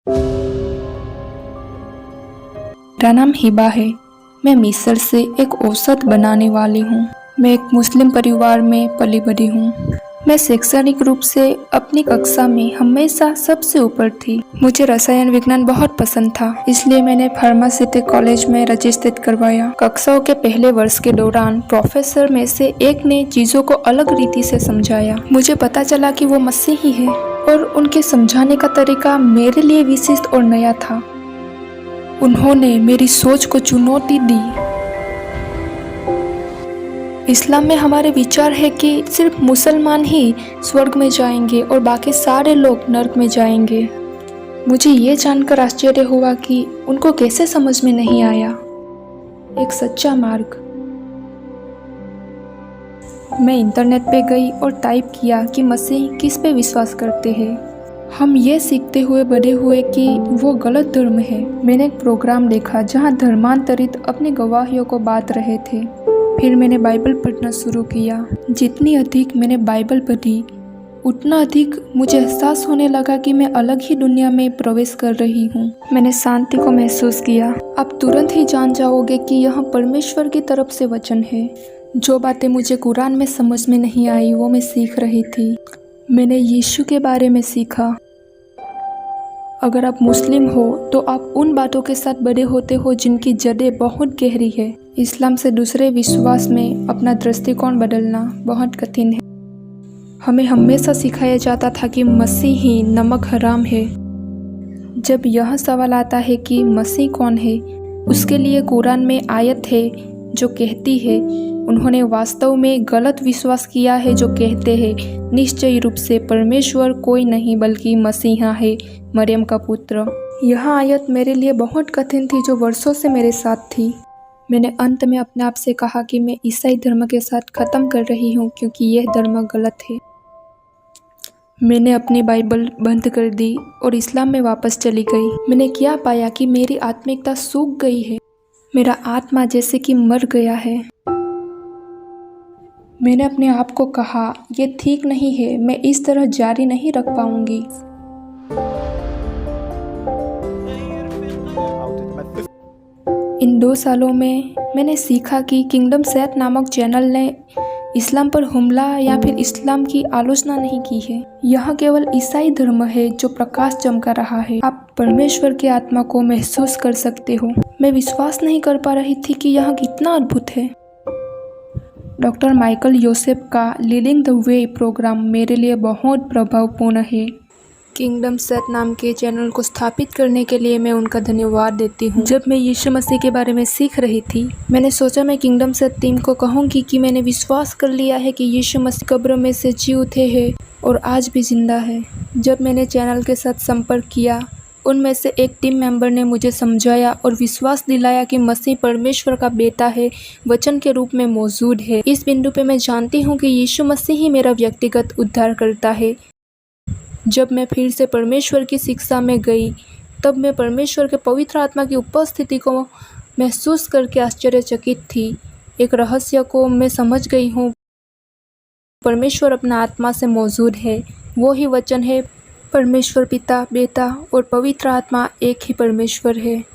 मेरा नाम हिबा है। मैं मिस्र से एक औसत बनाने वाली हूँ। मैं एक मुस्लिम परिवार में पली बड़ी हूँ। मैं शैक्षणिक रूप से अपनी कक्षा में हमेशा सबसे ऊपर थी। मुझे रसायन विज्ञान बहुत पसंद था, इसलिए मैंने फार्मास्यूटिकल कॉलेज में रजिस्ट्रेट करवाया। कक्षाओं के पहले वर्ष के दौरान प्रोफेसर में से एक ने चीजों को अलग रीति से समझाया। मुझे पता चला कि वो मसीही है और उनके समझाने का तरीका मेरे लिए विशिष्ट और नया था। उन्होंने मेरी सोच को चुनौती दी। इस्लाम में हमारे विचार है कि सिर्फ मुसलमान ही स्वर्ग में जाएंगे और बाकी सारे लोग नरक में जाएंगे। मुझे ये जानकर आश्चर्य हुआ कि उनको कैसे समझ में नहीं आया। एक सच्चा मार्ग। मैं इंटरनेट पे गई और टाइप किया कि मसीह किस पे विश्वास करते हैं। हम ये सीखते हुए बड़े हुए कि वो गलत धर्म है। मैंने एक प्रोग्राम देखा जहाँ धर्मांतरित अपनी गवाहियों को बांट रहे थे। फिर मैंने बाइबल पढ़ना शुरू किया। जितनी अधिक मैंने बाइबल पढ़ी, उतना अधिक मुझे एहसास होने लगा कि मैं अलग ही दुनिया में प्रवेश कर रही हूँ। मैंने शांति को महसूस किया। आप तुरंत ही जान जाओगे कि यह परमेश्वर की तरफ से वचन है। जो बातें मुझे कुरान में समझ में नहीं आई, वो मैं सीख रही थी। मैंने यीशु के बारे में सीखा। अगर आप मुस्लिम हो तो आप उन बातों के साथ बड़े होते हो जिनकी जड़ें बहुत गहरी है। इस्लाम से दूसरे विश्वास में अपना दृष्टिकोण बदलना बहुत कठिन है। हमें हमेशा सिखाया जाता था कि मसीह ही नमक हराम है। जब यह सवाल आता है कि मसीह कौन है, उसके लिए कुरान में आयत है जो कहती है उन्होंने वास्तव में गलत विश्वास किया है, जो कहते हैं निश्चय रूप से परमेश्वर कोई नहीं बल्कि मसीहा है, मरियम का पुत्र। यह आयत मेरे लिए बहुत कठिन थी, जो वर्षों से मेरे साथ थी। मैंने अंत में अपने आप से कहा कि मैं ईसाई धर्म के साथ ख़त्म कर रही हूँ क्योंकि यह धर्म गलत है। मैंने अपनी बाइबल बंद कर दी और इस्लाम में वापस चली गई। मैंने क्या पाया कि मेरी आत्मिकता सूख गई है। मेरा आत्मा जैसे कि मर गया है। मैंने अपने आप को कहा, यह ठीक नहीं है, मैं इस तरह जारी नहीं रख पाऊंगी। इन 2 सालों में मैंने सीखा कि किंगडम सेट नामक चैनल ने इस्लाम पर हमला या फिर इस्लाम की आलोचना नहीं की है। यह केवल ईसाई धर्म है जो प्रकाश चमका रहा है। आप परमेश्वर की आत्मा को महसूस कर सकते हो। मैं विश्वास नहीं कर पा रही थी कि यह कितना अद्भुत है। डॉक्टर माइकल योसेफ का लीडिंग द वे प्रोग्राम मेरे लिए बहुत प्रभावपूर्ण है। किंगडम सेट नाम के चैनल को स्थापित करने के लिए मैं उनका धन्यवाद देती हूँ। जब मैं यीशु मसीह के बारे में सीख रही थी, मैंने सोचा मैं किंगडम सेट टीम को कहूँगी कि मैंने विश्वास कर लिया है कि यीशु मसीह कब्रों में से जी उठे हैं और आज भी जिंदा है। जब मैंने चैनल के साथ संपर्क किया, उनमें से एक टीम मेंबर ने मुझे समझाया और विश्वास दिलाया कि मसीह परमेश्वर का बेटा है, वचन के रूप में मौजूद है। इस बिंदु पे मैं जानती हूँ कि यीशु मसीह ही मेरा व्यक्तिगत उद्धार करता है। जब मैं फिर से परमेश्वर की शिक्षा में गई, तब मैं परमेश्वर के पवित्र आत्मा की उपस्थिति को महसूस करके आश्चर्यचकित थी। एक रहस्य को मैं समझ गई हूँ। परमेश्वर अपना आत्मा से मौजूद है। वो ही वचन है। परमेश्वर पिता, बेटा और पवित्र आत्मा एक ही परमेश्वर है।